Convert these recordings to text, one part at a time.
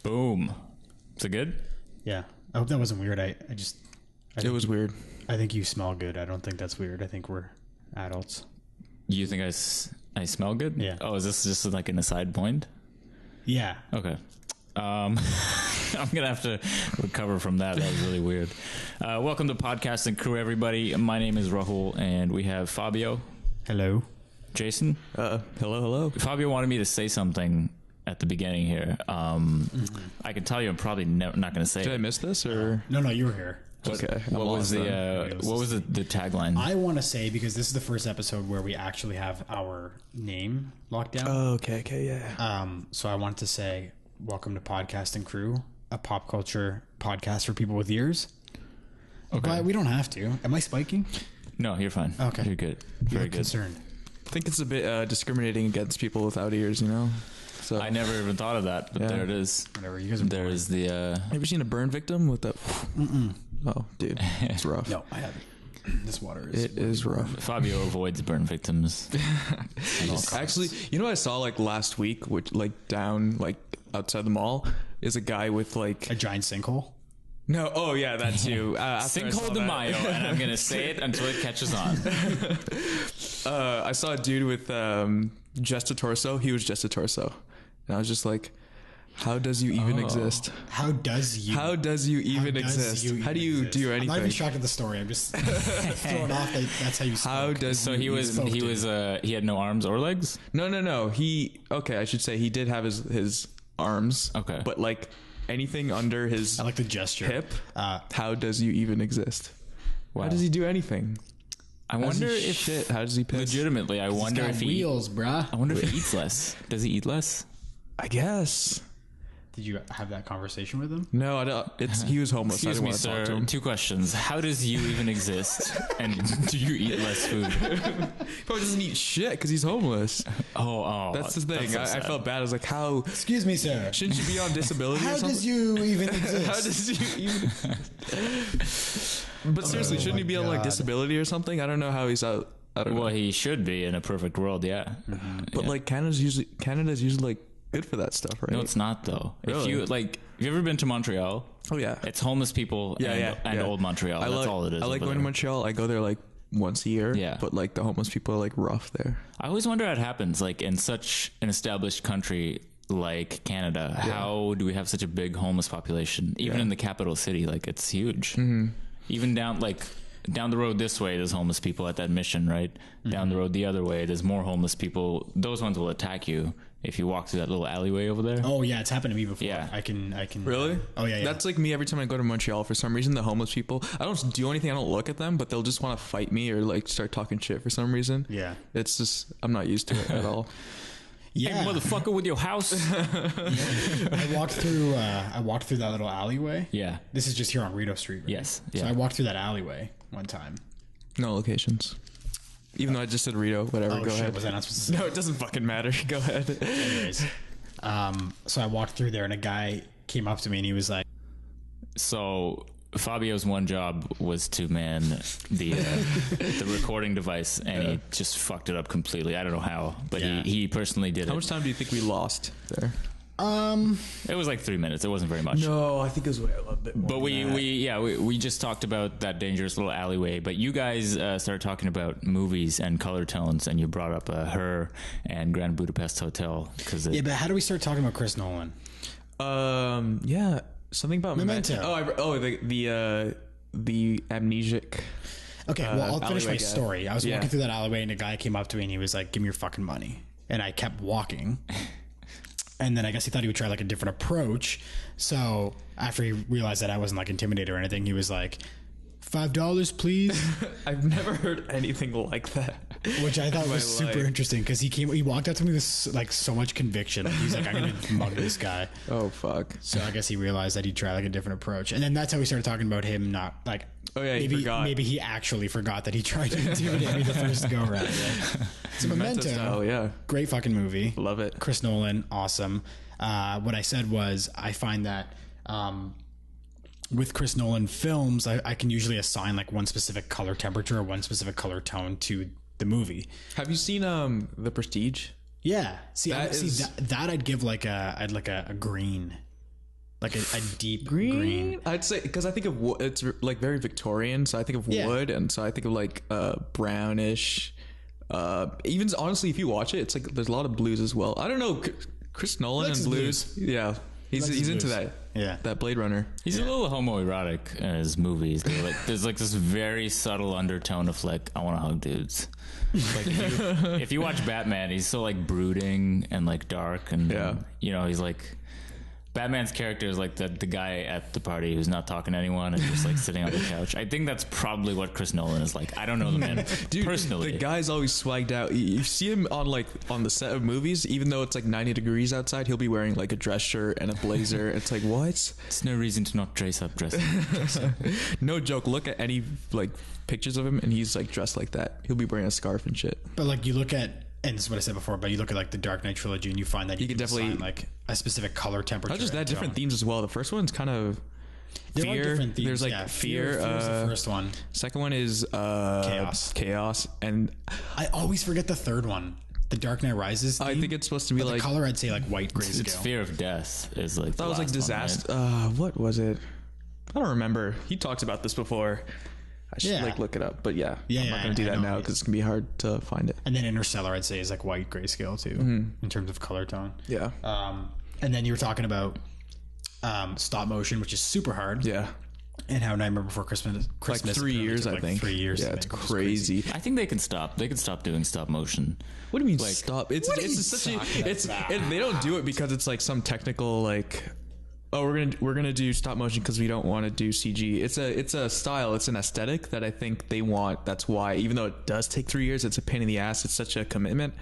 Boom. Is it good? Yeah. I hope that wasn't weird. It was weird. I think you smell good. I don't think that's weird. I think we're adults. You think I smell good? Yeah. Oh, is this just like an aside point? Yeah. Okay. I'm gonna have to recover from that. That was really weird. Welcome to Podcast and Crew, everybody. My name is Rahul, and we have Fabio, Hello. Jason. Hello. Fabio wanted me to say something at the beginning here. I can tell you, I'm probably not going to say Did I it. miss this or? No, you were here. Okay. What was the tagline? I want to say, because this is the first episode where we actually have our name locked down. Oh, okay, yeah. So I wanted to say, welcome to Podcast and Crew, a pop culture podcast for people with ears. Okay. But we don't have to. Am I spiking? No, you're fine. Okay. You're good. You Very look good. concerned. I think it's a bit discriminating against people without ears, you know? So I never even thought of that, but Yeah. there it is. Whatever. You guys are There is the... ever seen a burn victim with that? Oh, dude, it's rough. No, I haven't. This water is... It is rough. Fabio avoids burn victims. Actually, you know what I saw like last week, which like down like outside the mall is a guy with like A giant sinkhole? no. Oh yeah, that too. After I saw Sinkhole de that- Mayo, and I'm going to say it until it catches on. I saw a dude with just a torso. He was just a torso, and I was just like, how does you even exist? How does you... How does you even does exist? you How do even you exist? do I'm not even anything? shocked at the story. I'm just thrown off that that's how you spoke. How does So you he had no arms or legs? No. I should say he did have his arms. Okay. But like anything under his I like the gesture. hip, Uh, how does you even exist? Wow. How does he do anything? I How does wonder he if shit? How does he piss? legitimately, I wonder got if he wheels, bruh. I wonder if he eats less. Does he eat less? I guess. Did you have that conversation with him? No, I don't. He was homeless. Excuse I didn't me, want to talk to sir. him. 2 questions. How does you even exist? And do you eat less food? He probably doesn't eat shit because he's homeless. Oh. That's the thing. so I sad. felt bad. I was like, how Excuse me, sir. shouldn't you be on disability or How something? does you even exist? How does you even? But seriously, shouldn't he be on like God. disability or something? I don't know how he's out. I don't know. Well, he should be in a perfect world, yeah. But like Canada's usually like good for that stuff, right? No, it's not though. If Really? you have you ever been to Montreal? Oh yeah. It's homeless people and old Montreal. That's all it is. I like over going to there. Montreal. I go there like once a year. Yeah. But like the homeless people are like rough there. I always wonder how it happens, like in such an established country like Canada. How do we have such a big homeless population? Even in the capital city, like it's huge. Even down the road this way, there's homeless people at that mission, right? Down the road the other way, there's more homeless people. Those ones will attack you if you walk through that little alleyway over there. Oh yeah, it's happened to me before. Yeah. I can. Really? Oh yeah. That's like me every time I go to Montreal. For some reason, the homeless people, I don't do anything. I don't look at them, but they'll just want to fight me or like start talking shit for some reason. Yeah. It's just, I'm not used to it at all. Yeah. Hey, motherfucker with your house. I walked through that little alleyway. Yeah. This is just here on Rideau Street. Right? Yes. So Yeah. I walked through that alleyway one time. No locations. Even though I just said Rito, whatever, Oh go shit! ahead. Was I not supposed to say? No, it doesn't fucking matter. Go ahead. Anyways, so I walked through there, and a guy came up to me, and he was like, So Fabio's one job was to man the recording device, and he just fucked it up completely. I don't know how, but Yeah. he personally did How it. much time do you think we lost there? It was like 3 minutes. It wasn't very much. No, I think it was way a little bit more. But we just talked about that dangerous little alleyway. But you guys started talking about movies and color tones, and you brought up Her and Grand Budapest Hotel because "Yeah, but how do we start talking about Chris Nolan?" Yeah, something about Memento. The amnesic. Okay, well, I'll finish alleyway my guy. story. I was Yeah. walking through that alleyway, and a guy came up to me, and he was like, "Give me your fucking money." And I kept walking. And then I guess he thought he would try like a different approach. So after he realized that I wasn't like intimidated or anything, he was like, $5, please. I've never heard anything like that. Which I thought in was my super life. interesting because he walked up to me with like so much conviction. He's like, I'm going to mug this guy. Oh fuck. So I guess he realized that he'd try like a different approach. And then that's how we started talking about him not like, Oh yeah, he maybe, forgot. maybe he actually forgot that he tried to intimidate me the first go around. Yeah. So Memento, style, yeah. great fucking movie. Love it. Chris Nolan, awesome. What I said was I find that with Chris Nolan films, I can usually assign like one specific color temperature or one specific color tone to the movie. Have you seen The Prestige? Yeah. See, That is- that I'd give like a green. like a deep green. I'd say because I think of it's like very Victorian, so I think of wood, and so I think of like brownish. Even honestly, if you watch it, it's like there's a lot of blues as well. I don't know, Chris Nolan and blues. Yeah, he's into that. Yeah, that Blade Runner. He's a little homoerotic in his movies. There's like this very subtle undertone of like, I want to hug dudes. Like if you watch Batman, he's so like brooding and like dark, and you know, he's like, Batman's character is like the guy at the party who's not talking to anyone and just like sitting on the couch. I think that's probably what Chris Nolan is like. I don't know the man personally. The guy's always swagged out. You see him on the set of movies, even though it's like 90 degrees outside, he'll be wearing like a dress shirt and a blazer. It's like, what? It's no reason to not dress up. No joke. Look at any like pictures of him and he's like dressed like that. He'll be wearing a scarf and shit. But like you look at, and this is what I said before, but you look at like the Dark Knight trilogy and you find that you can definitely assign like a specific color temperature. Not just that, different themes as well. The first one's kind of fear. There's like fear. Fear's the first one. Second one is chaos, and I always forget the third one. The Dark Knight Rises theme. I think it's supposed to be but like the color. I'd say like white grayscale. It's fear of death is like that was like disaster. What was it? I don't remember. He talks about this before. I should like look it up, but I'm not gonna do that now because it's gonna be hard to find it. And then Interstellar, I'd say, is like white grayscale too, in terms of color tone. Yeah. And then you were talking about stop motion, which is super hard. Yeah. And how Nightmare Before Christmas like 3 years, I think. 3 years. Yeah, it's crazy. I think they can stop. They can stop doing stop motion. What do you mean stop? It's such they don't do it because it's like some technical like, oh, we're gonna do stop motion because we don't want to do CG. It's a style. It's an aesthetic that I think they want. That's why, even though it does take 3 years, it's a pain in the ass. It's such a commitment.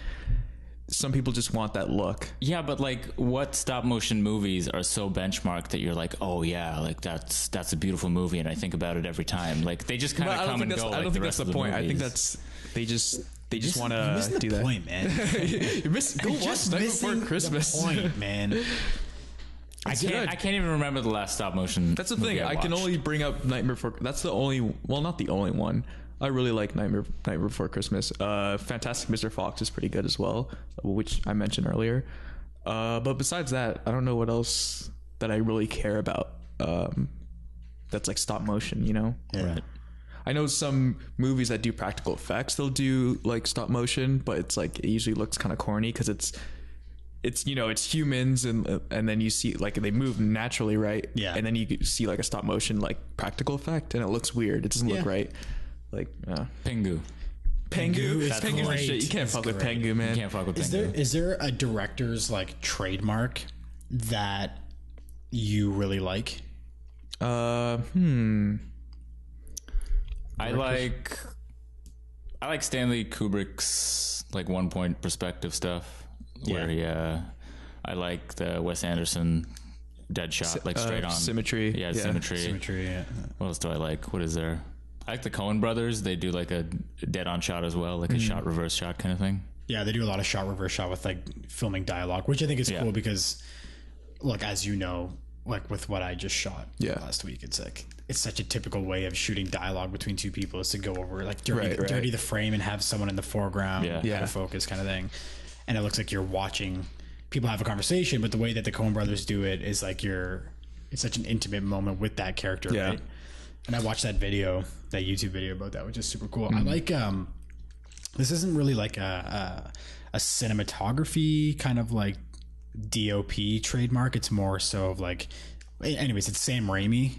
Some people just want that look. Yeah, but like, what stop motion movies are so benchmarked that you're like, oh yeah, like that's a beautiful movie, and I think about it every time. Like they just kind of come and go. I don't think that's the point. I think that's they just want to do that. Point, man. You're missing. Go watch Night Before Christmas. The point, man. I can't even remember the last stop motion. That's the thing. I can only bring up Nightmare Before. That's the only. Well, not the only one. I really like Nightmare Before Christmas. Fantastic Mr. Fox is pretty good as well, which I mentioned earlier. But besides that, I don't know what else that I really care about. That's like stop motion, you know? Yeah. Right. I know some movies that do practical effects, they'll do like stop motion, but it's like it usually looks kind of corny because it's you know, it's humans and then you see like they move naturally, right? Yeah. And then you see like a stop motion like practical effect and it looks weird. It doesn't look right. Like Pengu. Pengu's shit. You can't fuck with Pengu, man. You can't fuck with Pengu. Is there a director's like trademark that you really like? I like Stanley Kubrick's like 1 point perspective stuff. Where I like the Wes Anderson dead shot, like straight on symmetry. Yeah, symmetry. Yeah. What else do I like? What is there? I like the Coen brothers. They do like a dead on shot as well, like a shot reverse shot kind of thing. Yeah, they do a lot of shot reverse shot with like filming dialogue, which I think is cool because, look, as you know, like with what I just shot last week, it's like it's such a typical way of shooting dialogue between two people is to go over like dirty the frame and have someone in the foreground, out of focus kind of thing. And it looks like you're watching people have a conversation, but the way that the Coen brothers do it is like it's such an intimate moment with that character, right? And I watched that YouTube video about that, which is super cool. I like this isn't really like a cinematography kind of like DOP trademark. It's more so of like, anyways, it's Sam Raimi.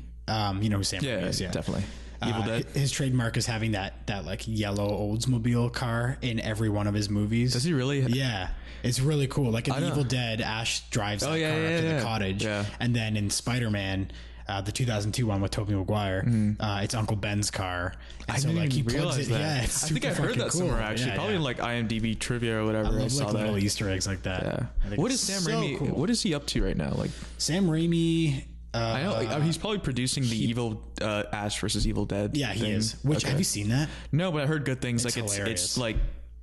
You know who Sam Raimi is? Yeah, definitely. Evil Dead. His trademark is having that like yellow Oldsmobile car in every one of his movies. Does he really? Yeah. It's really cool. Like in Evil Dead, Ash drives that car up to the cottage. Yeah. And then in Spider-Man, the 2002 one with Tobey Maguire, it's Uncle Ben's car. And I didn't even realize that. Yeah, it's I think I heard that somewhere actually. Probably in like IMDb trivia or whatever. I saw like little Easter eggs like that. Yeah. What is Sam Raimi? Cool. What is he up to right now? Like Sam Raimi. I know he's probably producing the Evil Ash versus Evil Dead. Yeah, he is. Which have you seen that? No, but I heard good things. It's like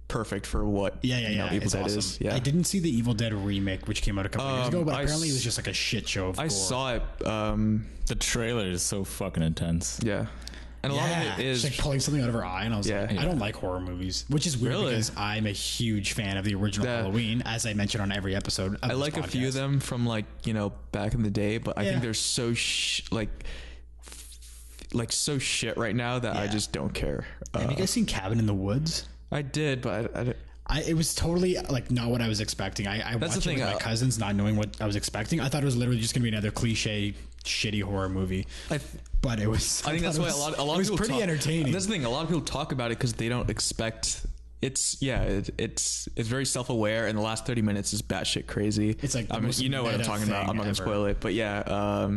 perfect for what Evil Dead is. Yeah, I didn't see the Evil Dead remake, which came out a couple years ago, but apparently it was just like a shit show of gore. I saw it. The trailer is so fucking intense. Yeah. And a lot of it is she's like pulling something out of her eye, and I was like, Yeah. I don't like horror movies, which is weird Really? because I'm a huge fan of the original Yeah. Halloween, as I mentioned on every episode. Of I this like a few of podcast. them from like, you know, back in the day, but I Yeah. think they're so like so shit right now that I Yeah. just don't care. Have you guys seen Cabin in the Woods? I did, but It was totally like not what I was expecting. I That's watched the it with thing, my cousins, not knowing what I was expecting. I thought it was literally just gonna be another cliche, shitty horror movie. But it was. I think that's thought why it a lot it of was people pretty talk, entertaining. That's the thing. A lot of people talk about it because they don't expect. It's very self aware, and the last 30 minutes is batshit crazy. It's like the I mean, most you know what I'm meta talking about. thing I'm not gonna ever. spoil it, but yeah.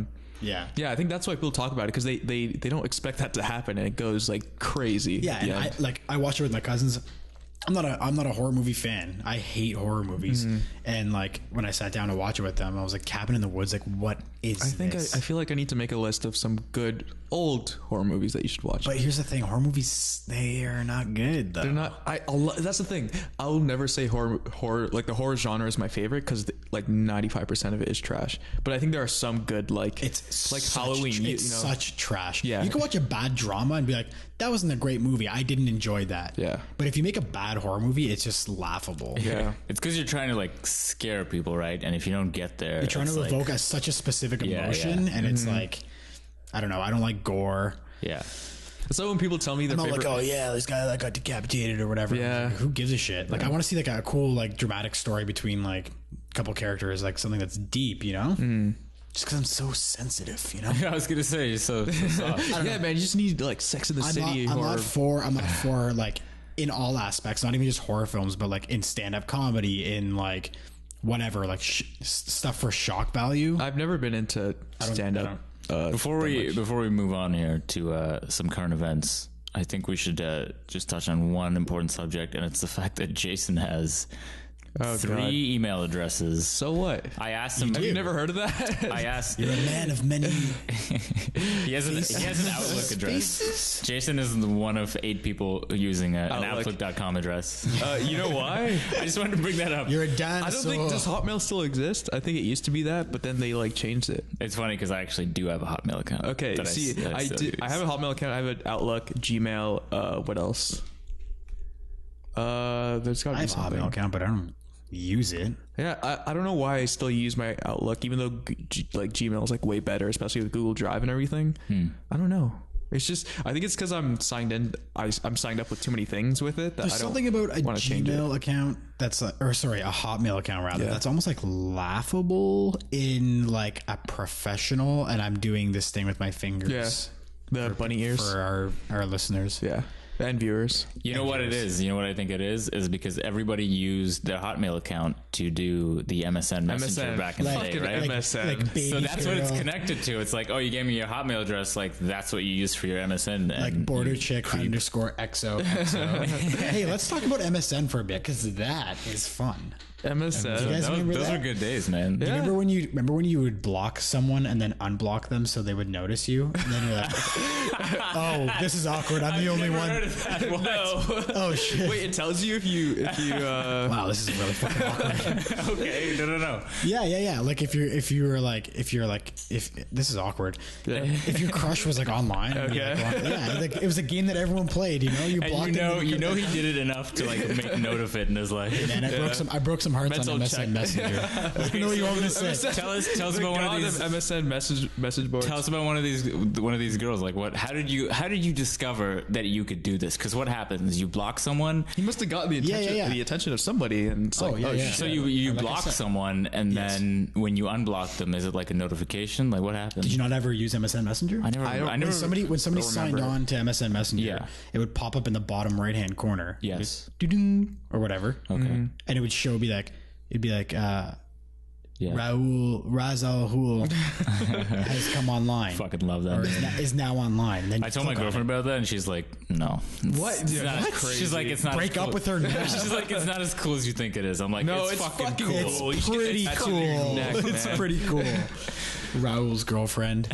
Yeah. Yeah, I think that's why people talk about it because they don't expect that to happen, and it goes like crazy. Yeah, at the and end. I watched it with my cousins. I'm not a horror movie fan. I hate horror movies. Mm-hmm. And like when I sat down to watch it with them, I was like, Cabin in the Woods, like what is I think this? I feel like I need to make a list of some good old horror movies that you should watch. But here's the thing, horror movies, they are not good though. They're not. That's the thing. I'll never say horror. Like the horror genre is my favorite because like 95% of it is trash. But I think there are some good like It's like such, Halloween. It's such trash. Yeah. You can watch a bad drama and be like, that wasn't a great movie. I didn't enjoy that. Yeah. But if you make a bad horror movie, it's just laughable. Yeah. It's because you're trying to like scare people, right? And if you don't get there, You're trying to it's evoke such a specific Yeah, emotion, yeah. and it's like, I don't know. I don't like gore. yeah. So when people tell me their I'm not favorite, like, oh yeah, this guy that got decapitated or whatever. Yeah. Like, who gives a shit? Like, I want to see like a cool like dramatic story between like a couple characters, like something that's deep, you know? Just because I'm so sensitive, you know. I was gonna say so soft. yeah, man, you just need like Sex in the City I'm horror. not for like in all aspects, not even just horror films, but like in stand-up comedy, in like whatever, like stuff for shock value. I've never been into stand up. Before we move on here to some current events, I think we should just touch on one important subject, and it's the fact that Jason has three email addresses. So what? I asked him. Have you never heard of that? I asked. You're a man of many He has an Outlook address. faces. Jason is one of 8 people using an Outlook. Outlook.com address. You know why? I just wanted to bring that up. You're a I dinosaur. don't think does Hotmail still exist. I think it used to be that, but then they like changed it. It's funny because I actually do have a Hotmail account. Okay, that see, that I still do. use. I have a Hotmail account. I have an Outlook, Gmail. What else? There's got to I be have a something. Hotmail account, but I don't use it. Yeah, I don't know why I still use my Outlook, even though like Gmail is like way better, especially with Google Drive and everything. I don't know. It's just I think it's because I'm signed in. I'm signed up with too many things with it. That There's I don't something about a wanna change it. Gmail account that's like, or sorry, a Hotmail account rather. Yeah. That's almost like laughable in like a professional. And I'm doing this thing with my fingers. Yeah, the bunny ears. For our listeners. Yeah, and viewers. You know what it is? You know what I think it is? Is because everybody used their Hotmail account to do the MSN Messenger MSN. back in the day, Fucking right? MSN. Like baby So that's what it's girl, connected to. It's like, oh, you gave me your Hotmail address. Like that's what you use for your MSN. like and border chick _XO XO. Hey, let's talk about MSN for a bit because that is fun. MSN. You guys remember those that? were good days, man. Yeah. Remember when you would block someone and then unblock them so they would notice you? And then you're like, oh, this is awkward. I'm the only Never one. heard of that. What? No. Oh shit. Wait, it tells you if you Wow, this is really fucking awkward. Okay, no. Yeah. Like if this is awkward. If your crush was like online, and Okay. yeah, like it was a game that everyone played. You know, you blocked And him, you know he did it enough to like make note of it in his life. and I broke some hearts Mental on MSN check. Messenger. Let me know what you want me to say. Tell us about one of these. MSN message boards. Tell us about one of these girls. Like what? How did you discover that you could do this? Because what happens? You block someone. He must have gotten the attention, Yeah. the attention of somebody, and it's like, yeah. So you Like I block said. someone, and then when you unblock them, is it like a notification? Like what happens? Did you not ever use MSN Messenger? I never. When somebody signed remember. on to MSN Messenger, Yeah. it would pop up in the bottom right hand corner. Yes. Doo-doo, or whatever. Okay. And it would show it'd be like Yeah. Raz Al Ghul has come online. Fucking love that. Or man. is now online. And then I told my girlfriend about that, and she's like, "No." What? It's not- She's like, "It's not break as up cool." with her now. She's like, "It's not as cool as you think it is." I'm like, No, "It's, it's fucking fucking cool." cool. It's You should pretty get tattooed on cool. your neck, It's man. pretty cool. Raul's girlfriend.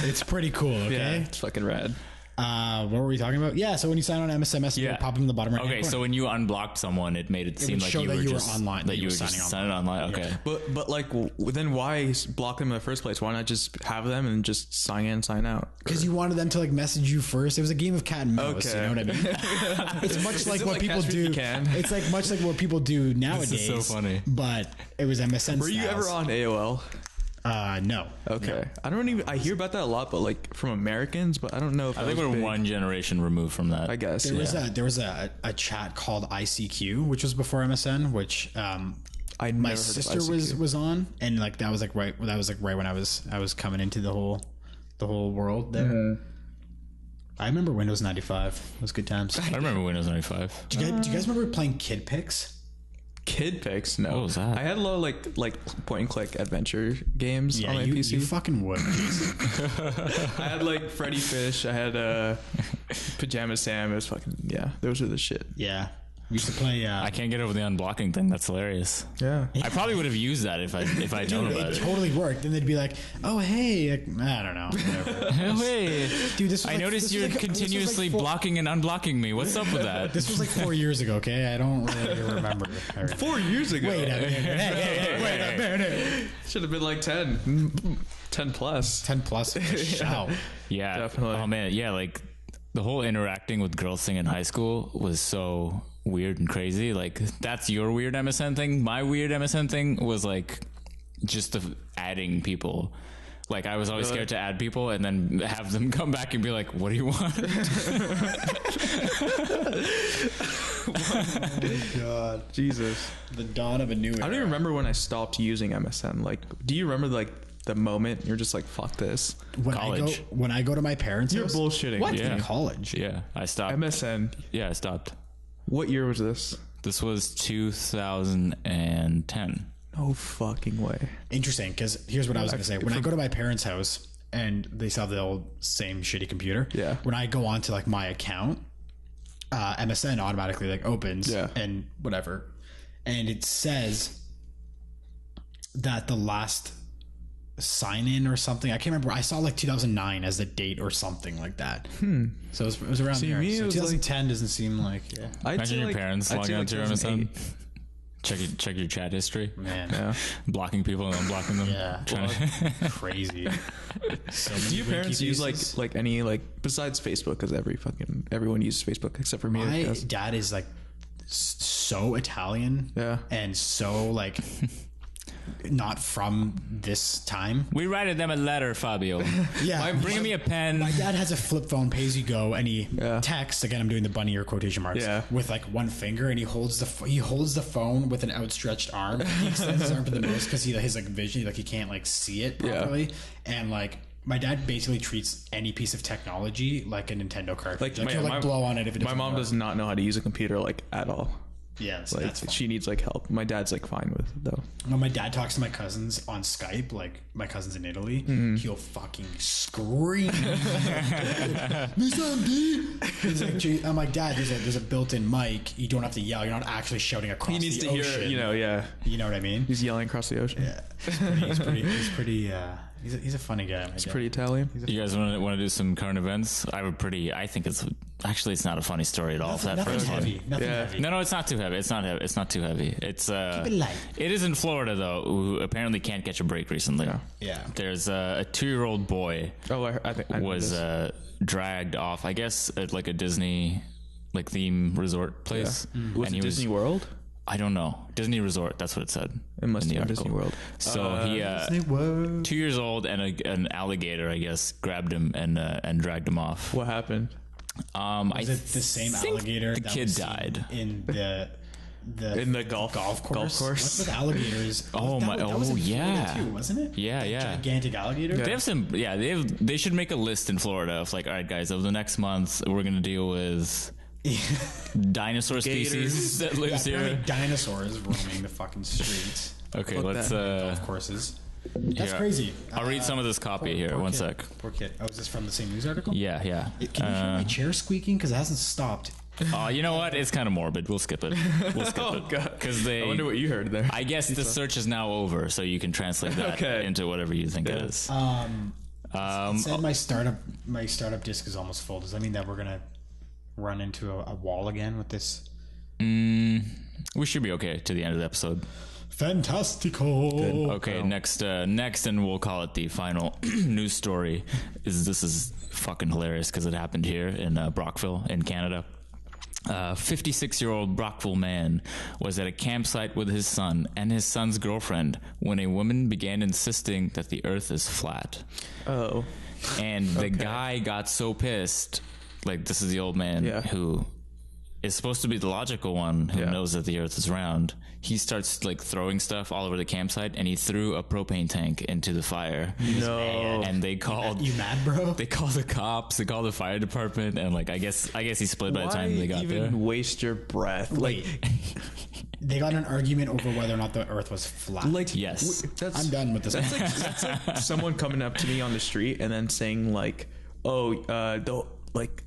It's pretty cool. Okay. Yeah, it's fucking rad. What were we talking about? Yeah, so when you sign on MSN Messenger, Yeah. pop them in the bottom right. Okay, so when you unblocked someone, it made it seem would like show you that were you were just online, that you were just signing online. Okay. But like, then why block them in the first place? Why not just have them and just sign in, sign out? because you wanted them to like message you first. It was a game of cat and mouse. Okay. You know what I mean? It's much like it what like people Catch Me do. If You Can? It's like much like what people do nowadays. so funny. But it was MSN. Were you ever on AOL? No. Okay, I don't even. I hear about that a lot, but like from Americans, but I don't know if I think we're one generation removed from that. I guess There was a chat called ICQ, which was before MSN, which I my sister was on, and like that was like right when I was coming into the whole world there. Mm-hmm. I remember Windows 95. It was good times. I remember Windows 95. Do you guys remember playing Kid Pix? Kid Pix. No, What was that? I had a lot of like point and click adventure games on my PC. you fucking would. I had like Freddy Fish. I had Pajama Sam. It was fucking those are the shit. Yeah, we used to play. I can't get over the unblocking thing. That's hilarious. Yeah. I probably would have used that if I'd known about it it. totally worked. Then they'd be like, "Oh hey, I don't know, whatever." Oh, hey, Dude, this was I like- noticed this was you're like- this was like continuously four- blocking and unblocking me. What's up with that? This was like 4 years ago. Okay, I don't really remember. 4 years ago. Wait a minute. Hey, wait a minute. Should have been like 10 plus. 10 plus. Shout. Yeah, Definitely. Oh man, yeah, like the whole interacting with girls thing in high school was so weird and crazy. Like that's your weird MSN thing. My weird MSN thing was like just the adding people. Like I was always scared to add people and then have them come back and be like, "What do you want?" God. Jesus. The dawn of a new era. I don't even remember when I stopped using MSN. Like, do you remember like the moment you're just like, fuck this? College. When I go to my parents' You're house. bullshitting. What? Yeah. In college? Yeah, I stopped. MSN. Yeah, I stopped. What year was this? This was 2010. No fucking way. Interesting, because here's what I was going to say. When I go to my parents' house and they still have the old same shitty computer, Yeah. when I go on to like my account, MSN automatically like opens Yeah. and whatever. And it says that the last sign in or something, I can't remember. I saw like 2009 as the date or something like that. So it was around there. me, So it was 2010 doesn't seem like, I'd Imagine say, your like- parents I'd logging say, like, onto your MSN. 2008. Check your chat history. man. Yeah. Blocking people and unblocking them. Yeah. Trying to- Crazy. So Do your parents use like any like besides Facebook? Because everyone uses Facebook except for me. I my guess. dad is like so Italian, Yeah. and so like not from this time. We write them a letter, Fabio. Yeah, Bring me a pen. my dad has a flip phone, pay as you go, and he Yeah. texts. Again, I'm doing the bunny or quotation marks. Yeah. With like one finger, and he holds the phone with an outstretched arm. He extends his arm to the nose because his like vision, like he can't like see it properly, and like. My dad basically treats any piece of technology like a Nintendo cartridge. Like, he'll like blow on it if it My doesn't mom work. does not know how to use a computer like at all. Yeah, so Like that's fine. she needs like help. My dad's like fine with it though. When my dad talks to my cousins on Skype, like my cousins in Italy, he'll fucking scream. He's like, "Gee," I'm like, Dad, there's a built-in mic. You don't have to yell. You're not actually shouting across He needs the to hear, ocean. yeah. You know what I mean? He's yelling across the ocean. Yeah. He's a funny guy. It's pretty Italian. You guys want to do some current events? I think it's not a funny story at all. Nothing first one. heavy. Nothing Yeah. heavy. No, it's not too heavy. It's not heavy. It's not too heavy. It's Keep it light. It is in Florida though, who apparently can't catch a break recently. Yeah. There's a 2-year-old boy Oh, I think I know was this. dragged off, I guess, at like a Disney like theme resort place. Was it Disney World? I don't know. Disney Resort. That's what it said. It must in be the Disney article. World. So he, Whoa. 2 years old, and an alligator, I guess, grabbed him and dragged him off. What happened? Is it the same alligator the that kid was seen died. in the In the golf course? What's with alligators? Oh, my- That was in yeah. Florida too, wasn't it? Yeah, That yeah. Gigantic alligator. They have some, they should make a list in Florida of like, all right, guys, over the next month, we're gonna deal with dinosaur species that lives apparently here. dinosaurs roaming the fucking streets. Okay, Fuck let's. Golf courses. That's here, crazy. I'll read some of this copy here. Poor One kid. sec. Poor kid. Oh, is this from the same news article? Yeah, yeah. Can you hear my chair squeaking? Because it hasn't stopped. You know what? It's kind of morbid. We'll skip it. We'll skip Oh it god. because they. I wonder what you heard there. I guess the search is now over, so you can translate that Okay. into whatever you think it is. It said my startup disk is almost full. Does that mean that we're gonna run into a wall again with this? We should be okay to the end of the episode. Fantastical. Okay, next, and we'll call it the final news story. This is fucking hilarious because it happened here in Brockville in Canada. 56-year-old Brockville man was at a campsite with his son and his son's girlfriend when a woman began insisting that the earth is flat. Oh. And the guy got so pissed. Like, this is the old man who is supposed to be the logical one who knows that the earth is round. He starts like throwing stuff all over the campsite, and he threw a propane tank into the fire. No. And they called You mad, bro? They called the cops. They called the fire department, and like I guess he split by the time they got even there. waste your breath? Wait. They got in an argument over whether or not the earth was flat. Like, Yes. that's I'm done with this. that's like someone coming up to me on the street and then saying like, "Oh,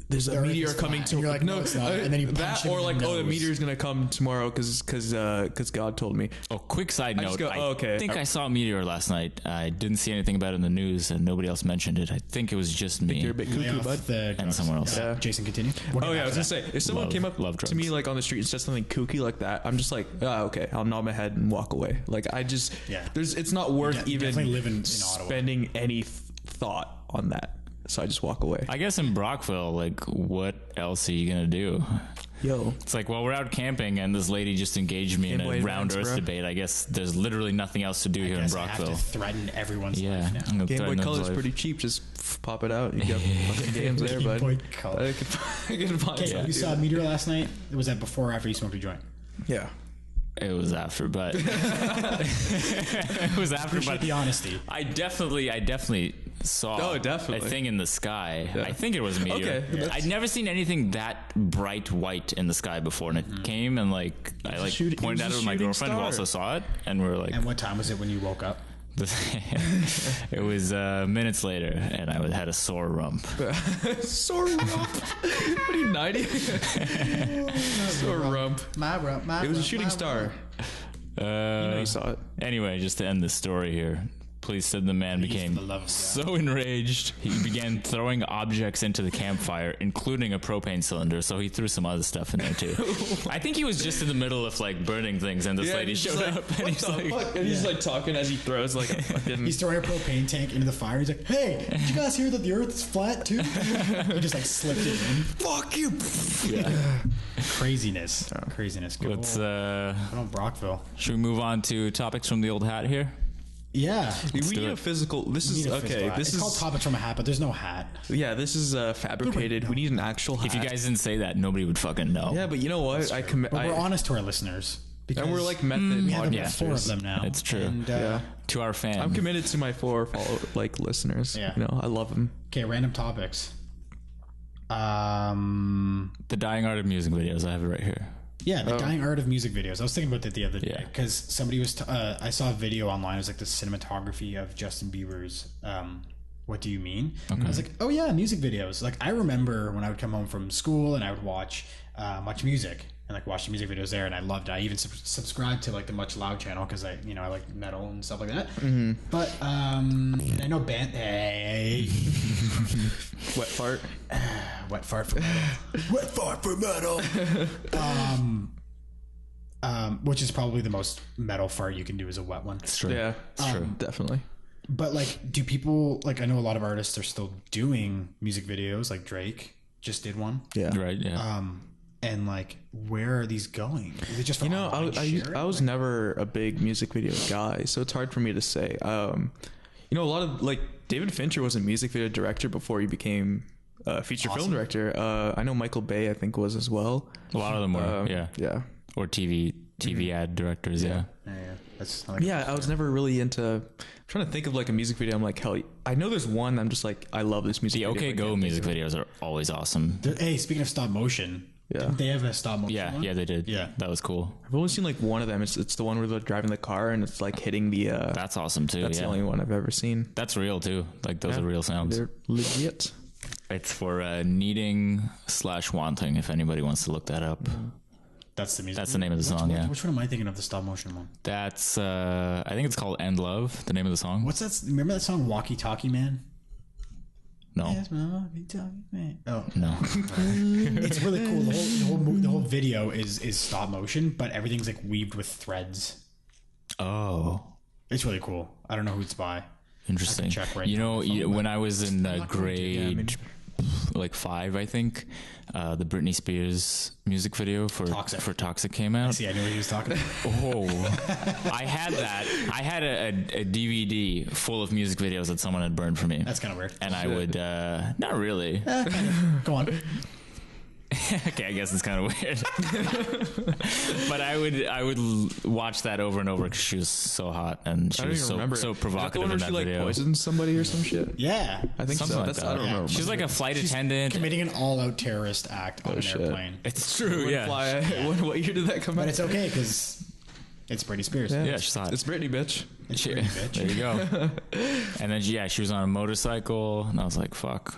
there's a The earth meteor is coming flat. to." And you're like, "No, it's not." And then you punch that, him or in like, the "Oh, the nose. meteor's gonna come tomorrow because God told me." Oh, quick side just note. go, "Oh, okay." I think I saw a meteor last night. I didn't see anything about it in the news, and nobody else mentioned it. I think it was just me. You're a bit Lay cuckoo, off bud. the And drugs. someone else. Yeah. Jason, continue. Oh yeah, I was gonna say, if someone came up love to me drugs. like on the street and said something kooky like that, I'm just like, okay, I'll nod my head and walk away. Like I just, it's not worth You even definitely live in Ottawa. spending any thought on that. So I just walk away. I guess in Brockville, like, what else are you gonna do? Yo, It's like, well, we're out camping, and this lady just engaged me in Game a Boy round Advance, Earth bro. debate. I guess there's literally nothing else to do here in Guess I have Brockville. to threaten everyone's Yeah, life now. I'm gonna Game Boy threaten Color is life. pretty cheap. Just pop it out. You got fucking games there, Game bud. Boy Color. I can find Okay, some. you saw a meteor last night. Was that before or after you smoked a joint? Yeah. It was after, but it was after. Appreciate But the honesty. I definitely saw Oh, definitely. a thing in the sky. I think it was a meteor. Okay, that's- I'd never seen anything that bright white in the sky before, and it came and like I like shoot- it pointed was at a it with my shooting girlfriend who star. also saw it, and we were like, And what time was it when you woke up? it was minutes later, and I had a sore rump. Sore rump. What are you, 90? Sore rump. My rump, my It was a shooting star. You know you saw it. Anyway, just to end this story here, police said the man became for the love of God. so enraged he began throwing objects into the campfire, including a propane cylinder. So he threw some other stuff in there too. I think he was just in the middle of like burning things, and this lady he's showed like, up, and he's like, Fuck. And he's like talking as he throws like a fucking. He's throwing a propane tank into the fire. He's like, "Hey, did you guys hear that the Earth is flat too?" He just like slipped it in. Fuck you. Craziness, craziness. Good "Let's old Brockville. should we move on to topics from the old hat here?" Yeah. We do need it. a physical. This We is need a okay. physical hat. This It's is called topics from a hat, but there's no hat. yeah. This is fabricated. We need an actual hat. If you guys didn't say that, nobody would fucking know. yeah, but you know what? I commit. But we're honest to our listeners. Because and we're like method we have about podcasters. 4 of them now. It's true. And, Yeah. To our fans, I'm committed to my 4 listeners. Yeah. You know, I love them. Okay, random topics. the dying art of music videos. I have it right here. Yeah, the dying art of music videos. I was thinking about that the other day Yeah. because somebody was. I saw a video online. It was like the cinematography of Justin Bieber's. What do you mean? I was like, oh yeah, music videos. Like I remember when I would come home from school and I would watch Much Music and like watch the music videos there, and I loved it. I even subscribed to like the Much Loud channel because I like metal and stuff like that. But and I know band. Hey, Wet fart. wet fart for metal. Wet fart for metal. Which is probably the most metal fart you can do is a wet one. It's true. Yeah, It's true. definitely. But like, do people like? I know a lot of artists are still doing music videos. Like Drake just did one. Yeah. Right. Yeah. And like, where are these going? Is it just for You know, online sharing? I was never a big music video guy, so it's hard for me to say. You know, a lot of like David Fincher was a music video director before he became a feature film director. I know Michael Bay, I think, was as well. A lot of them were. Yeah. Yeah. Or TV ad directors. Yeah. Yeah, that's like, Yeah, I was never really into. I'm trying to think of like a music video. I'm like, hell, I know there's one. I'm just like, I love this music. The video. OK Go music videos are always awesome. Hey, speaking of stop motion, Yeah. didn't they have a stop motion? Yeah. one? Yeah, they did. Yeah. That was cool. I've only seen like one of them. It's the one where they're driving the car and it's like hitting the. That's awesome too. That's yeah. the only one I've ever seen. That's real too. Like those are real sounds. They're legit. It's for needing/wanting. If anybody wants to look that up, That's the music. That's the name of the song. Yeah. Which one am I thinking of? The stop motion one. That's I think it's called "End Love." The name of the song. What's that? Remember that song "Walkie Talkie Man"? No. Yes, Mama, you tell me. Oh, No. it's really cool. The whole video is stop motion, but everything's like weaved with threads. Oh. It's really cool. I don't know who it's by. Interesting. check right you now know, on my phone, when I was in not going to, grade like 5, I think, the Britney Spears music video for Toxic came out. See, I knew what he was talking about. Oh, I had that. I had a DVD full of music videos that someone had burned for me. That's kind of weird. And I would, not really. Go on. Okay, I guess it's kind of weird. But I would watch that over and over because she was so hot and she I don't was even so remember. so Is that the provocative one in where that she like video. poisoned somebody or some shit? Yeah. I think Something so. like That's that. I don't remember. She's like a flight attendant. Committing an all-out terrorist act on an shit. airplane. It's true, yeah. What year did that come out? But it's okay because it's Britney Spears. Yeah, she's hot. It's Britney, bitch. It's She- Britney, bitch. there you go. And then she was on a motorcycle, and I was like, "Fuck,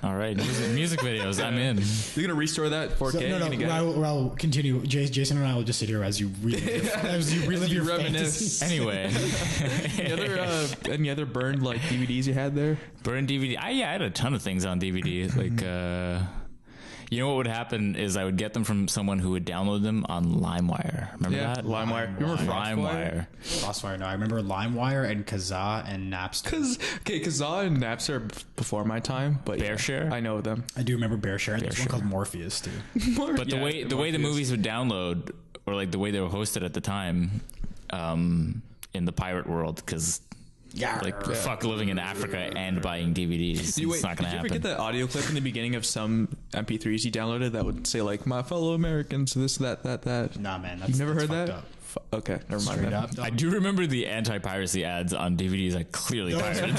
all right, music videos, I'm in." You're gonna restore that 4K? So, no, You're gonna get it? Raul, continue. Jason and I will just sit here as you relive your reminisce. fantasies. Anyway, Any other burned like DVDs you had there? burn DVD. I had a ton of things on DVD. Like, you know what would happen is I would get them from someone who would download them on LimeWire. Remember that? LimeWire. Remember LimeWire. Crossfire. No, I remember LimeWire and Kazaa and Napster. Kazaa and Napster are before my time, but BearShare? I know them. I do remember BearShare. And there's one BearShare. called Morpheus too. But the way the movies would download, or like the way they were hosted at the time, in the pirate world, because like fuck living in Africa and buying DVDs. It's not gonna did you ever happen. get that audio clip in the beginning of some MP3s you downloaded that would say like "My fellow Americans," this, that? Nah, man. That's, You've never that's heard fucked that? up. Okay, never mind. Straight then. up. I do remember the anti-piracy ads on DVDs. I clearly pirated.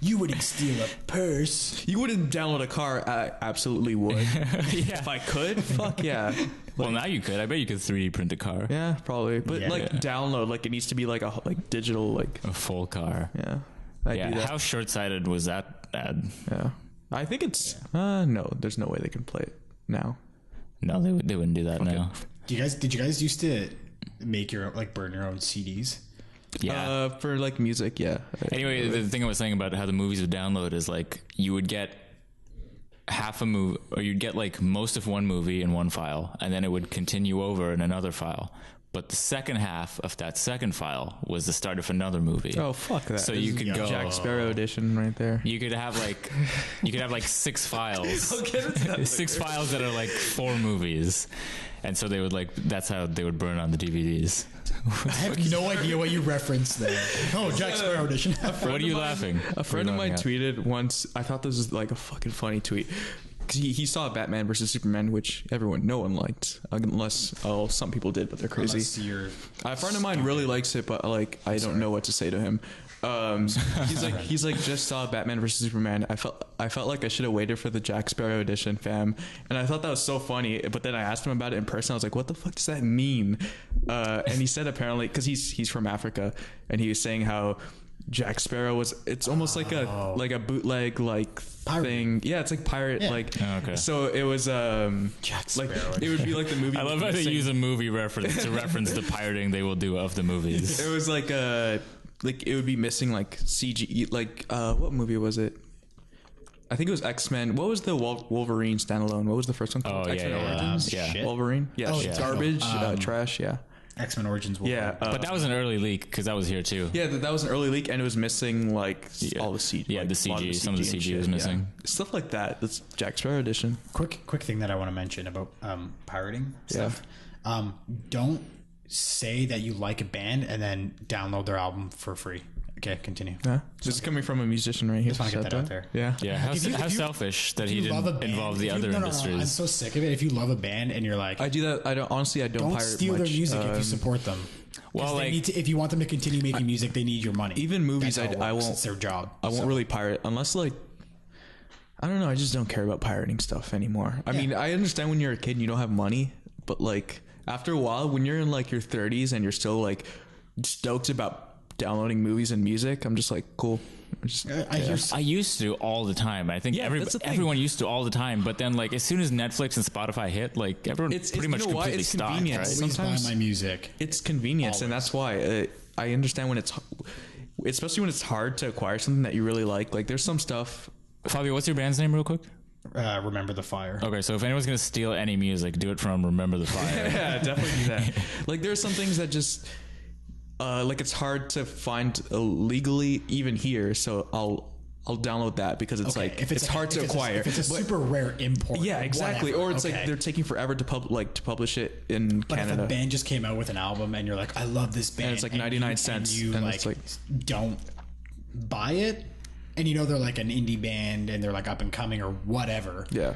You wouldn't steal a purse. You wouldn't download a car? I absolutely would. Yeah. If I could, fuck yeah. Well, now you could. I bet you could 3D print a car, Yeah, probably. But Yeah. like download, like it needs to be like a digital, like a full car. yeah. I'd do Yeah. that. How short-sighted was that ad? Yeah. I think it's no. There's no way they can play it now. No, they wouldn't do that now. Did you guys used to make your burn your own CDs? Yeah. For like music, yeah. Anyway, the thing I was saying about how the movies would download is like you would get half a movie, or you'd get like most of one movie in one file, and then it would continue over in another file. But the second half of that second file was the start of another movie. Oh fuck that! So This you is could go Jack Sparrow edition right there. You could have like 6 files, 6 files that are like 4 movies, and so they would that's how they would burn on the DVDs. I have no idea what you referenced there. Oh, Jack Sparrow edition. What are you laughing? A friend of mine tweeted once. I thought this was like a fucking funny tweet. 'Cause he saw Batman versus Superman, which no one liked, unless some people did, but they're crazy. A friend of mine really likes it, but like I don't know what to say to him. He's like just saw Batman versus Superman. I felt like I should have waited for the Jack Sparrow edition, fam. And I thought that was so funny. But then I asked him about it in person. I was like, what the fuck does that mean? And he said apparently because he's from Africa, and he was saying how Jack Sparrow it's almost like a bootleg Pirate. thing. Yeah, it's like pirate okay. So it was Jack like Sparrow. it would be like the movie. I love how they use a movie reference to reference the pirating they will do of the movies. It was like it would be missing like CG what movie was it? I think it was X-Men. What was the Wolverine standalone? What was the first one called? Oh, yeah, X-Men yeah, Origins? yeah. Shit. Wolverine? Yeah, Oh, shit. yeah. Garbage, trash, yeah. X-Men Origins Wolverine. Yeah. But that was an early leak because that was here too. Yeah, that was an early leak, and it was missing all the CG. Yeah, the a lot CG. Some of the and CG shit, was missing. yeah. Stuff like that. That's Jack Sparrow edition. Quick thing that I want to mention about pirating stuff. Don't say that you like a band and then download their album for free. Okay, continue. Yeah. This is coming from a musician right here. Just want to get that out there. Yeah. Yeah, how, If you- how if you- selfish that If he you love a didn't band- involve the if you- other no, industries. I'm so sick of it. If you love a band and you're like, I do that. I don't don't pirate steal their much. music if you support them. Well, They like, need to, if you want them to continue making music, they need your money. Even movies, That's how it I works. won't. It's their job. I won't really pirate unless I don't know. I just don't care about pirating stuff anymore. I mean, I understand when you're a kid and you don't have money, but after a while, when you're in your 30s and you're still stoked about downloading movies and music, I'm just cool. I used to all the time. I think that's the thing. everyone used to all the time. But then, as soon as Netflix and Spotify hit, everyone pretty much completely It's stopped. convenience. Right? Always buy sometimes- my music. It's convenience, and that's why I understand when especially when it's hard to acquire something that you really like. Like there's some stuff Fabio, what's your band's name, real quick? Remember the Fire. Okay, so if anyone's gonna steal any music, do it from Remember the Fire. Yeah, definitely do that. Like there are some things that just like it's hard to find legally even here, so I'll download that because it's Okay, like if it's hard to acquire. If it's a super rare import. Yeah, exactly. whatever, Or it's okay. like they're taking forever to publish it in But if a Canada. band just came out with an album and you're like, I love this band, it's like 99 cents, and you and like, it's like- don't buy it, and you know they're like an indie band and they're like up and coming or whatever. Yeah.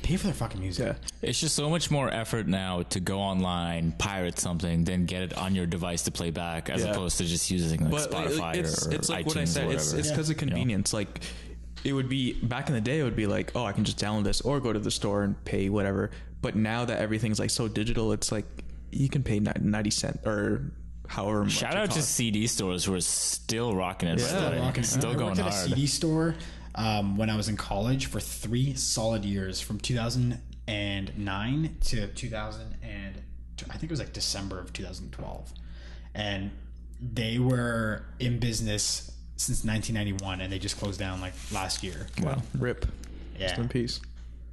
Pay for their fucking music. Yeah. It's just so much more effort now to go online, pirate something, then get it on your device to play back, as Yeah. opposed to just using like But Spotify it's or like iTunes what I said. or It's whatever. because of convenience. Like it would be back in the day. It would be like, oh, I can just download this or go to the store and pay whatever. But now that everything's like so digital, it's like you can pay 90 cents or however much. Shout it out to costs. CD stores who are still rocking it. by the Still way. Rocking. Still I going worked at a hard. CD store when I was in college for 3 solid years, from 2009 to 2000, and I think it was like December of 2012, and they were in business since 1991, and they just closed down like last year. Wow. Rip. Yeah. Rest in peace.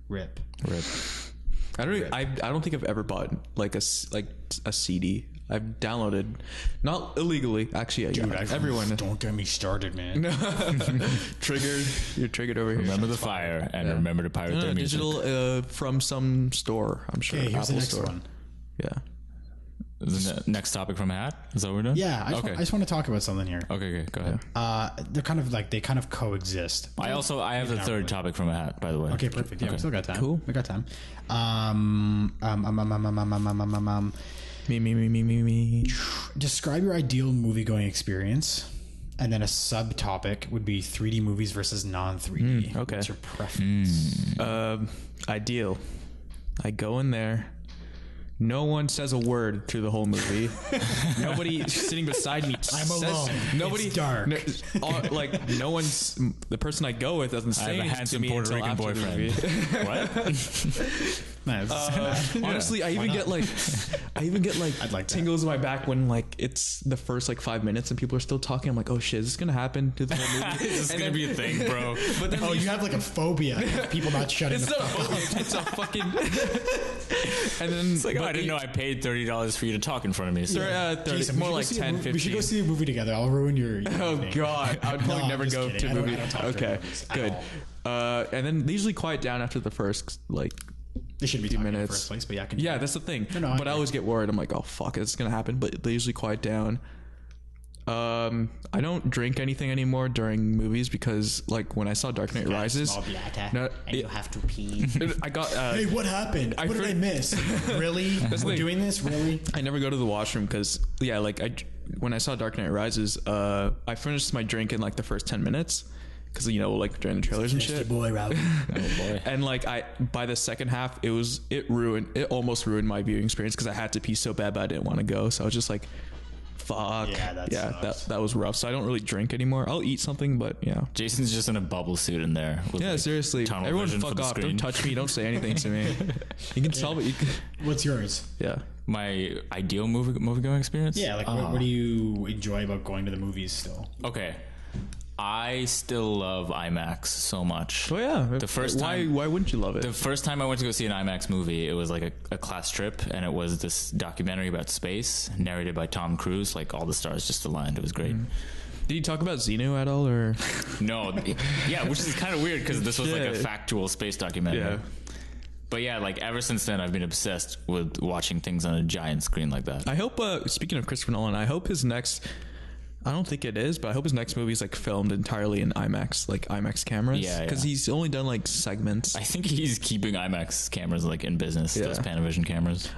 Rip. Rip. I don't think I've ever bought like a CD. I've downloaded, not illegally, actually. Dude, Everyone don't get me started, man. triggered. You're triggered over here. Remember the Fire and remember to pirate their music. Digital from some store. I'm sure. Okay, here's the Apple next store. one. Yeah. The next topic from a hat? Is that what we're doing? Yeah, I Okay. just want to talk about something here. Okay, go ahead. They're kind of like, they kind of coexist. I have the not third really. topic from a hat, by the way. Okay, perfect. Yeah, we still got time. Cool. We got time. Me. Describe your ideal movie-going experience, and then a subtopic would be 3D movies versus non-3D. okay. What's your preference? Ideal. I go in there. No one says a word through the whole movie. Nobody sitting beside me. I'm says, alone. Nobody. It's dark. Like no one's. The person I go with doesn't I say have a anything to handsome me Puerto until Rican after the boyfriend. movie. What? Nice. Honestly, I even get like like that. tingles in my back when like it's the first like 5 minutes and people are still talking. I'm like, oh shit, is this gonna happen to the whole movie? This is And gonna then- be a thing, bro. But then Oh, you have like a phobia of people not shutting it's the not a fuck up. phobia, it's a fucking. And then It's like, oh, I didn't know I paid $30 for you to talk in front of me. So. 30, Jason, we more should go like see a 10, movie- 15. We should go see a movie together. I'll ruin your Oh evening. God, I would probably No, I'm never just go kidding. to I a don't- movie. I don't talk to Okay, movies at good. And then they usually quiet down after the first like. They shouldn't be talking in the minutes. first place, but yeah, continue. Yeah, that's the thing. No, I but I agree. always get worried. I'm like, oh fuck, it's gonna happen. But they usually quiet down. I don't drink anything anymore during movies because like when I saw Dark Knight Rises, Small bladder, no, and you have to pee. I got. Hey, what happened? What did I miss? Really? the We're thing. doing this? Really? I never go to the washroom because like when I saw Dark Knight Rises, I finished my drink in like the first 10 minutes because like during the trailers and shit. boy, Robin. Oh boy. And like by the second half, it almost ruined my viewing experience because I had to pee so bad, but I didn't want to go. So I was just like, fuck. Yeah, that sucks. that was rough. So I don't really drink anymore. I'll eat something, but yeah. Jason's just in a bubble suit in there. With Yeah, like, seriously. tunnel Everyone vision for fuck the off. screen. Don't touch me. Don't say anything to me. You can tell, but you can, What's yours? yeah. My ideal movie going experience? Yeah, like what do you enjoy about going to the movies still? Okay. I still love IMAX so much. Oh yeah. The first time- Why wouldn't you love it? The first time I went to go see an IMAX movie, it was like a class trip, and it was this documentary about space, narrated by Tom Cruise. Like all the stars just aligned. It was great. Did you talk about Xenu at all, or? No, yeah, which is kind of weird because this was like a Shit. factual space documentary. Yeah. But yeah, like ever since then, I've been obsessed with watching things on a giant screen like that. I hope. Speaking of Christopher Nolan, I hope his next. I don't think it is, but I hope his next movie is like filmed entirely in IMAX, like IMAX cameras. Yeah, because yeah. he's only done like segments. I think he's keeping IMAX cameras like in business. Yeah. Those Panavision cameras.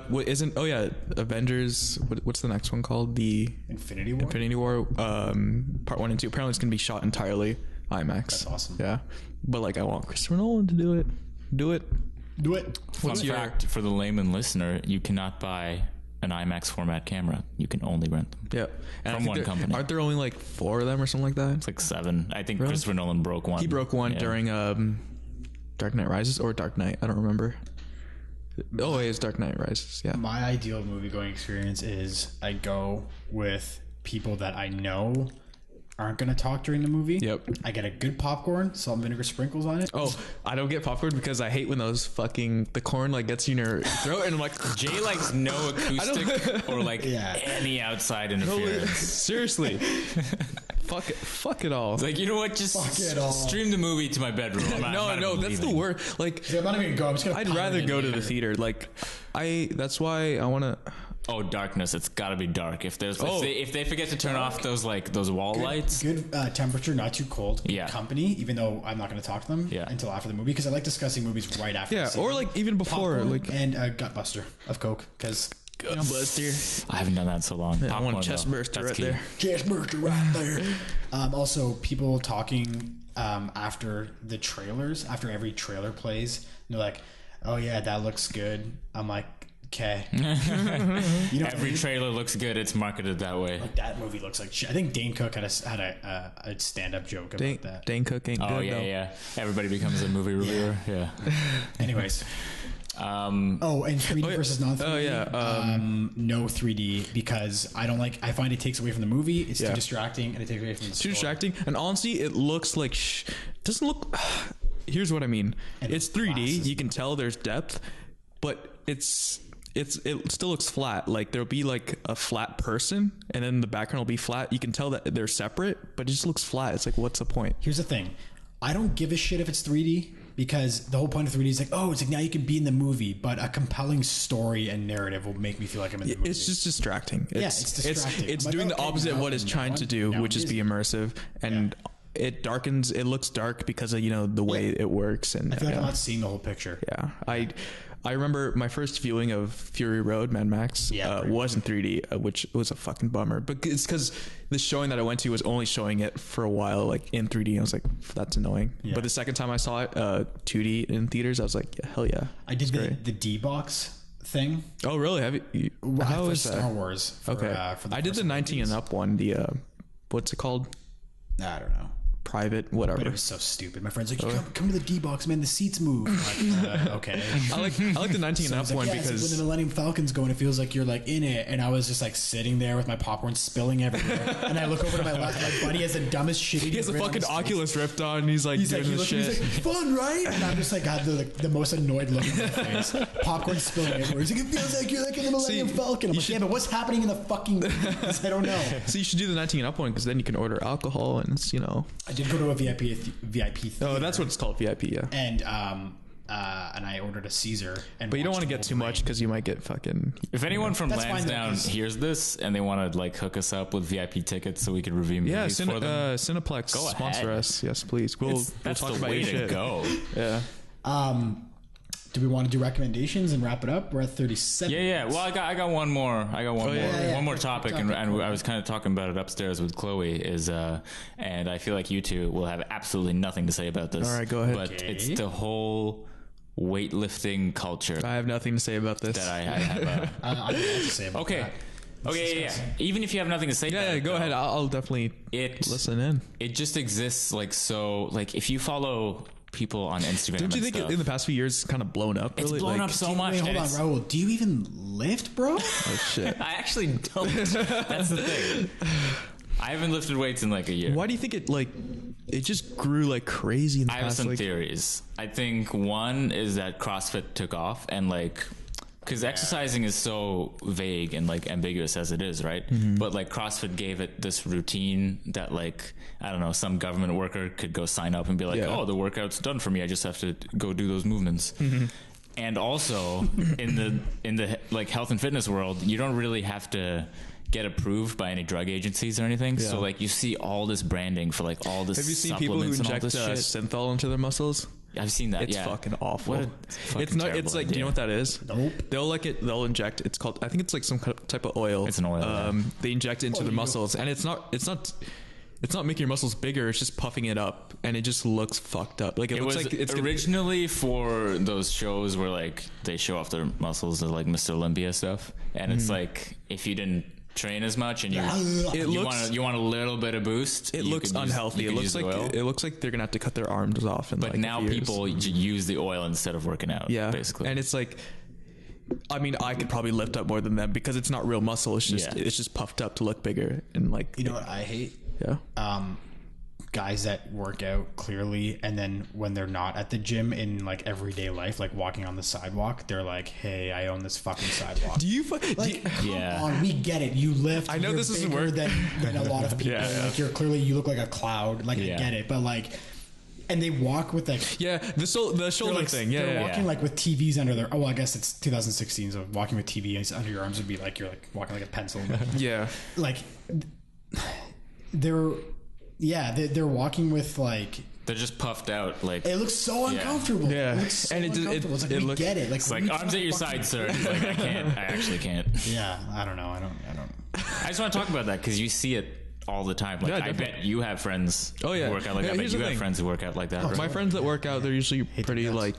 What isn't? Oh yeah, Avengers. What's the next one called? The Infinity War? Infinity War. Part 1 and 2. Apparently, it's gonna be shot entirely IMAX. That's awesome. Yeah, but like I want Christopher Nolan to do it. Do it. Do it. Fun fact for the layman listener: you cannot buy an IMAX format camera. You can only rent them. Yeah. And I From think one there- company. Aren't there only like 4 of them or something like that? It's like 7. I think Really? Christopher Nolan broke one. He broke one Yeah. during Dark Knight Rises or Dark Knight. I don't remember. Oh, it's Dark Knight Rises. Yeah. My ideal movie going experience is I go with people that I know aren't going to talk during the movie. Yep. I get a good popcorn, salt and vinegar sprinkles on it. Oh, I don't get popcorn because I hate when those fucking the corn like gets in your throat and I'm like Jay likes no acoustic or like Yeah. any outside no, interference. seriously. Fuck it all. It's like, you know what? Just Fuck it all. stream the movie to my bedroom. I'm not No, even that's the leaving. worst. Like See, I'm not even going to go. I'm just going to I'd rather go to the theater. Like that's why I want to. Oh, darkness! It's got to be dark. If there's Oh. if they forget to turn off those wall lights, Good temperature, not too cold. Good Yeah. company, even though I'm not going to talk to them Yeah. until after the movie because I like discussing movies right after. Yeah, I've seen or them. like even before, Popcorn like and a gut buster of Coke because Buster. I haven't done that in so long. I want a Popcorn, chest though. burster That's right key. there. chest burster right there. Also, people talking after the trailers, after every trailer plays, and they're like, "Oh yeah, that looks good." I'm like, "Okay." You know what I Every mean? trailer looks good. It's marketed that way. Like that movie looks like shit. I think Dane Cook had a stand-up joke about that. Dane Cook ain't Oh good yeah, though. yeah. Everybody becomes a movie reviewer. Yeah. Anyways. Um, Oh, and 3D versus non-3D. Oh, yeah, no 3D because I don't like. I find it takes away from the movie. It's too Yeah. distracting, and it takes away from the Too story. distracting, and honestly, it looks like doesn't look. Here's what I mean. And It's 3D. glasses. You can tell there's depth, but it still looks flat. Like there'll be like a flat person, and then the background will be flat. You can tell that they're separate, but it just looks flat. It's like, what's the point? Here's the thing. I don't give a shit if it's 3D because the whole point of 3D is like, oh, it's like now you can be in the movie, but a compelling story and narrative will make me feel like I'm in the movie. It's just distracting. it's distracting. It's I'm like, doing the okay, opposite of now- what it's now trying to I'm- do, now which I'm is be busy. immersive, and it darkens. It looks dark because of the way it works, and I feel like I'm yeah. not seeing the whole picture. Yeah, I remember my first viewing of Fury Road, Mad Max, Yeah, was in 3D, which was a fucking bummer. But it's because the showing that I went to was only showing it for a while, like in 3D. I was like, that's annoying. Yeah. But the second time I saw it, 2D in theaters, I was like, yeah, hell yeah. I did It's the great. D-Box thing. Oh, really? Have you? How for is Star that? Wars. For, Okay, for the I did first the 19 movies. and up one. The what's it called? I don't know. Private, But whatever. it was so stupid. My friend's like, come to the D-Box, man. The seats move. I'm like, okay. I like the 19 So and it's up like, one yeah, it's like when because the Millennium Falcon's going, it feels like you're like in it. And I was just like sitting there with my popcorn spilling everywhere. And I look over to my left, my buddy has the dumbest shit. he has a fucking Oculus Rift on. And he's like He's doing like, this shit. he's like, fun, right? And I'm just like, got the most annoyed look on my face. Popcorn spilling everywhere. He's like, it feels like you're like in the Millennium Falcon. I'm like, yeah, but what's happening in the fucking movies? I don't know. So you should do the 19 and up one because then you can order alcohol and it's I did go to a VIP theater. Oh, that's what it's called, VIP, yeah. And I ordered a Caesar. And But you don't watched want to the get whole too much thing. because you might get fucking. if anyone from That's fine, though, Lansdowne 'cause- hears this and they want to like hook us up with VIP tickets so we can review movies Yeah, for them, Cineplex Go sponsor ahead. us. Yes, please. We'll that's talk the about way your to shit. go. Yeah. Do we want to do recommendations and wrap it up? We're at 37. Yeah. Well, I got one more. I got one more. yeah. One more topic, and I was kind of talking about it upstairs with Chloe. And I feel like you two will have absolutely nothing to say about this. All right, go ahead. But Okay. it's the whole weightlifting culture I have nothing to say about this. that I have. I don't know what to say about Okay. that. Okay. Yeah. Even if you have nothing to say, about Yeah, it, go though, ahead. I'll definitely It listen in. it just exists like so. Like if you follow people on Instagram, Don't you and think stuff, in the past few years it's kind of blown up? it's really? blown Like, up so much? Wait, hold and on, it's- Raul. Do you even lift, bro? Oh, shit. I actually don't. That's the thing. I haven't lifted weights in like a year. Why do you think it just grew like crazy in the I have past? some Like, theories. I think one is that CrossFit took off and like, because exercising is so vague and like ambiguous as it is, right? Mm-hmm. But like CrossFit gave it this routine that like, I don't know, some government worker could go sign up and be like, Yeah. oh, the workout's done for me. I just have to go do those movements. Mm-hmm. And also in the like health and fitness world, you don't really have to get approved by any drug agencies or anything. Yeah. So like you see all this branding for like all this have you seen people who supplements and all inject this shit. synthol into their muscles? I've seen that. It's yeah. fucking awful. What a fucking it's not. terrible It's like, do you idea. know what that is? Nope. They'll inject. It's called. I think it's like some type of oil. It's an oil, yeah. They inject it into the Oil. muscles, and it's not making your muscles bigger. It's just puffing it up, and it just looks fucked up. Like it, It looks was like it's gonna- originally for those shows where like they show off their muscles, like Mr. Olympia stuff, and it's like if you didn't train as much and It you looks. want a little bit of boost, It you looks could use- unhealthy. you It could looks use like the oil. it looks like they're gonna have to cut their arms off. In But like a now few years. people use the oil instead of working out. yeah, basically. and it's like. I mean, I could probably lift up more than them because it's not real muscle. It's just Yeah. it's just puffed up to look bigger and like You know what I hate? Yeah. Guys that work out clearly, and then when they're not at the gym in like everyday life, like walking on the sidewalk, they're like, "Hey, I own this fucking sidewalk." Do you? Like, come Yeah. on, we get it. You lift. I know you're this isn't bigger work. than a lot of people. Yeah, yeah. Like you're clearly, you look like a cloud. Like Yeah. I get it, but like, and they walk with like. Yeah, the shoulder Like, thing. Yeah, they're yeah, walking yeah. like with TVs under their. Oh, well, I guess it's 2016, so walking with TVs under your arms would be like you're like walking like a pencil. yeah. Like they're walking with like They're just puffed out. Like it looks so uncomfortable. Yeah. It looks so And it uncomfortable. It's like we looks- get it. Like, it's like we arms at your fucking- side, sir. He's like, I can't. I actually can't. Yeah, I don't know. I don't. I just want to talk about that because you see it all the time. Like Yeah, I definitely. bet you have friends Oh, yeah. who work out like Yeah, that. I bet here's you the have thing. friends who work out like that. right? My friends that work out, they're usually pretty guess. like,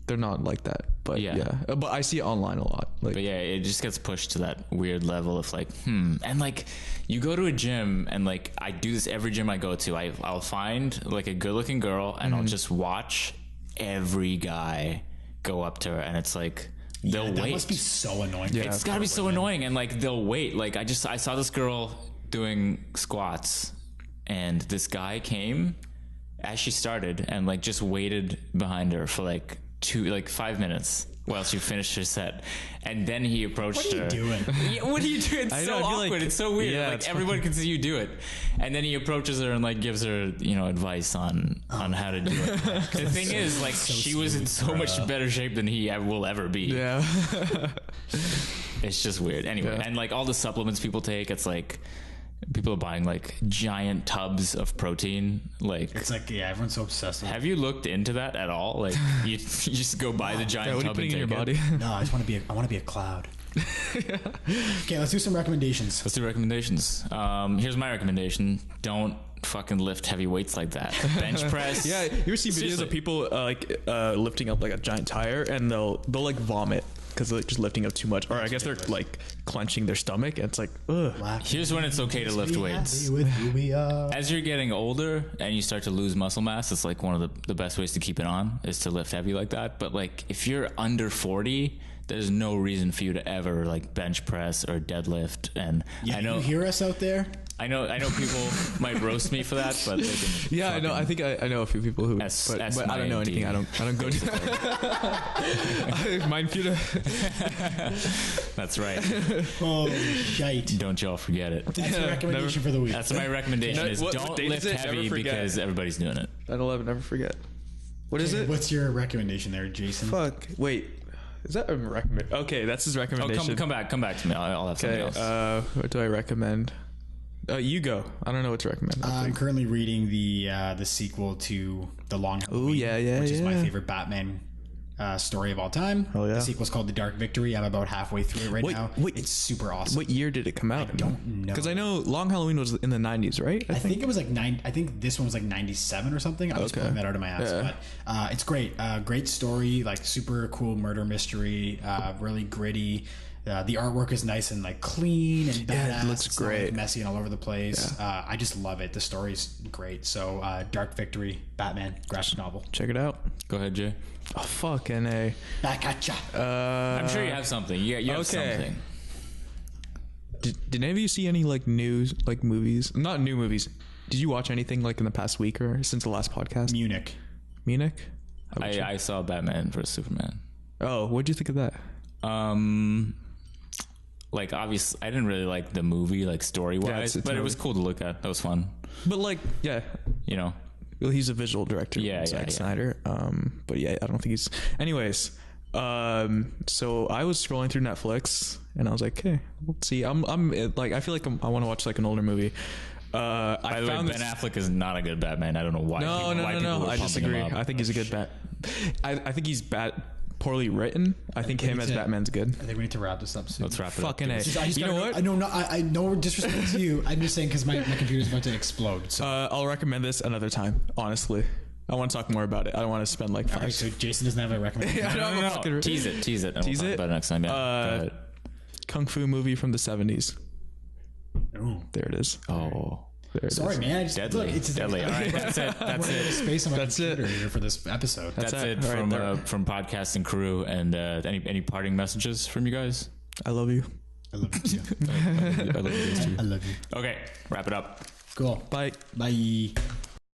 they're not like that. But Yeah. yeah. But I see it online a lot. Like, But yeah, it just gets pushed to that weird level of like, and like you go to a gym and like I do this every gym I go to. I'll find like a good looking girl and I'll just watch every guy go up to her and it's like they'll That wait. must be so annoying. Yeah. It's gotta be so annoying and like they'll wait. Like I saw this girl doing squats and this guy came as she started and like just waited behind her for like 5 minutes while she finished her set, and then he approached What are you her. doing? Yeah, what are you doing? It's I so know, I feel awkward. like- It's so weird. yeah, like it's everyone can see you do it, and then he approaches her and like gives her advice on how to do it. The thing is, like she was in so much better shape than he will ever be. yeah. It's just weird. Anyway, Yeah. and like all the supplements people take, it's like people are buying like giant tubs of protein. Like, It's like everyone's so obsessed with it. have you looked into that at all? Like, you just go buy the giant Yeah, what are you tub putting and in your take body? it? No, I want to be a cloud. Okay, let's do some recommendations. Let's do recommendations. Here's my recommendation: don't fucking lift heavy weights like that. Bench press. Yeah, you ever see videos Seriously. of people lifting up like a giant tire and they'll like vomit because they're just lifting up too much, or I guess they're like clenching their stomach and it's like, ugh. Here's when it's okay to lift Be weights. happy with who we are. As you're getting older and you start to lose muscle mass, it's like one of the best ways to keep it on is to lift heavy like that. But like if you're under 40, there's no reason for you to ever like bench press or deadlift. And Yeah, I know you hear us out there? I know people might roast me for that, but they can Yeah, I know. I think I know a few people who, S- but S I don't know my anything. D. I don't go to Mind Pewter. that's right. Oh, shite. Don't y'all forget it. That's your recommendation for the week. That's my recommendation: No, is what don't date lift is it? heavy Never forget. because everybody's doing it. 9/11, never forget. What is it? What's your recommendation there, Jason? Fuck. Wait. Is that a recommend? Okay, that's his Oh, recommendation. come back to me. I'll have something Okay. else. What do I recommend? You go. I don't know what to recommend. I'm currently reading the sequel to The Long Halloween, yeah, which is my yeah. favorite Batman story of all time. Oh, yeah. The sequel's called The Dark Victory. I'm about halfway through it right Wait, now. wait. It's super awesome. What year did it come out? I don't know. Because I know Long Halloween was in the 90s, right? I think it was like I think this one was like 97 or something. I'm just Okay. pulling that out of my ass, Yeah. but it's great. Great story, like super cool murder mystery. Really gritty. The artwork is nice and like clean and badass. Yeah, it looks It's not, like, great. messy and all over the place. I just love it. The story's great. So, Dark Victory, Batman graphic novel. Check it out. Go ahead, Jay. Oh, fucking A. Back at ya. I'm sure you have something. You have okay. something. Did any of you see any like news, like movies? Not new movies. Did you watch anything like in the past week or since the last podcast? Munich. Munich? How about you? I saw Batman vs Superman. Oh, what'd you think of that? Like obviously, I didn't really like the movie, like story wise, it's but it not- was cool to look at. That was fun. But like, yeah, You know, well, he's a visual director. Yeah, Zack yeah, yeah. Snyder. But yeah, I don't think he's. Anyways, so I was scrolling through Netflix and I was like, hey, let's see. I'm like, I feel like I want to watch like an older movie. by I the way, found Ben this. Affleck is not a good Batman. I don't know why. No, people were I pumping disagree. him up. I think he's a good bat. I think he's poorly written. I think him as Batman's good. I think we need to wrap this up soon. Let's wrap it Fucking up. A. I just You know gotta what? go- I know, no, I no disrespect to you. I'm just saying because my computer's about to explode. So, I'll recommend this another time. Honestly, I want to talk more about it. I don't want to spend like 5. all right, so Jason doesn't have a recommendation. I don't No, fucking- no. Tease it. Tease And we'll talk it? about it next time. Yeah. Go ahead. Kung Fu movie from the 70s. Ooh. There it is. Oh, There it Sorry, is. man. I just, deadly. Look, it's Deadly. All right, that's it. That's it. Space on my That's it. computer here for this episode. That's it All right, from podcast and crew. And any parting messages from you guys? I love you. I love you too. I love you guys too. I love you. Okay, wrap it up. Cool. Bye. Bye.